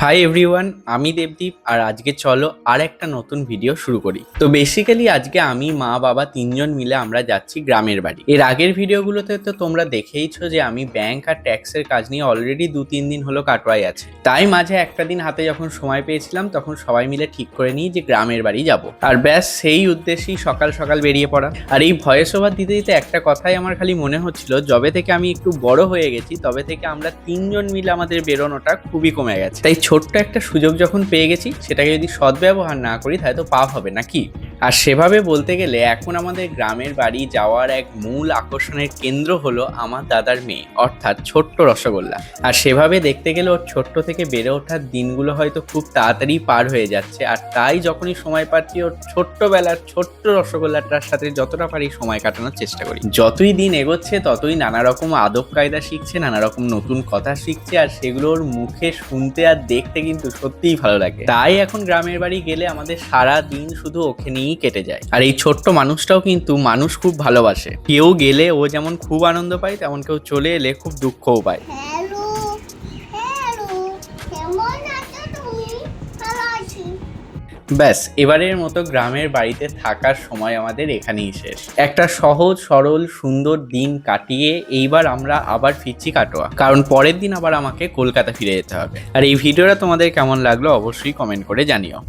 Hi everyone, আমি দেবদীপ আর আজকে চলো আর একটা নতুন ভিডিও শুরু করি। তো বেসিক্যালি আজকে আমি মা বাবা তিনজন মিলে আমরা যাচ্ছি গ্রামের বাড়ি। এর আগের ভিডিওগুলোতে তো তোমরা দেখেইছো যে আমি ব্যাংক আর ট্যাক্সের কাজ নিয়ে অলরেডি 2-3 দিন হলো কাটোয়ায় আছি। তাই মাঝে একটা দিন হাতে যখন সময় পেয়েছিলাম তখন সবাই মিলে ঠিক করে নিই যে গ্রামের বাড়ি যাব। আর ব্যাস সেই উদ্দেশ্যেই সকাল সকাল বেরিয়ে পড়া। আর এই ভয়েস ওভার দিতে দিতে একটা কথাই আমার খালি মনে হচ্ছিল, যবে থেকে আমি একটু বড় হয়ে গেছি তবে থেকে আমরা তিনজন মিলে আমাদের বেরোনোটা খুবই কমে গেছে। তাই ছোট্ট একটা সুযোগ যখন পেয়ে গেছি সেটাকে যদি সদ্ব্যবহার না করি তাহলে তো পাপ হবে নাকি। আর সেভাবে বলতে গেলে এখন আমাদের গ্রামের বাড়ি যাওয়ার এক মূল আকর্ষণের কেন্দ্র হলো আমার দাদার মেয়ে, অর্থাৎ ছোট্ট রসগোল্লা। আর সেভাবে দেখতে গেলে ওর ছোট্ট থেকে বেড়ে ওঠার দিনগুলো হয়তো খুব তাড়াতাড়ি পার হয়ে যাচ্ছে। আর তাই যখনই সময় পাচ্ছি ওর ছোট্টবেলার ছোট্ট রসগোল্লাটার সাথে যতটা পারি সময় কাটানোর চেষ্টা করি। যতই দিন এগোচ্ছে ততই নানা রকম আদব কায়দা শিখছে, নানা রকম নতুন কথা শিখছে, আর সেগুলোর মুখে শুনতে আর দেখতে কিন্তু সত্যিই ভালো লাগে। তাই এখন গ্রামের বাড়ি গেলে আমাদের সারা দিন শুধু ওকে নিয়েই কেটে যায়। আর এই ছোট্ট মানুষটাও কিন্তু মানুষ খুব ভালোবাসে। কেউ গেলে ও যেমন খুব আনন্দ পায়, তেমন কেউ চলে এলে খুব দুঃখও পায়। হ্যালো হ্যালো, কেমন আছো তুমি? ভালো আছি। ব্যাস এবারের মতো গ্রামের বাড়িতে থাকার সময় আমাদের এখানেই শেষ। একটা সহজ সরল সুন্দর দিন কাটিয়ে এইবার আমরা আবার ফিরছি কাটোয়া, কারণ পরের দিন আবার আমাকে কলকাতা ফিরে যেতে হবে। আর এই ভিডিওটা তোমাদের কেমন লাগলো অবশ্যই কমেন্ট করে জানিও।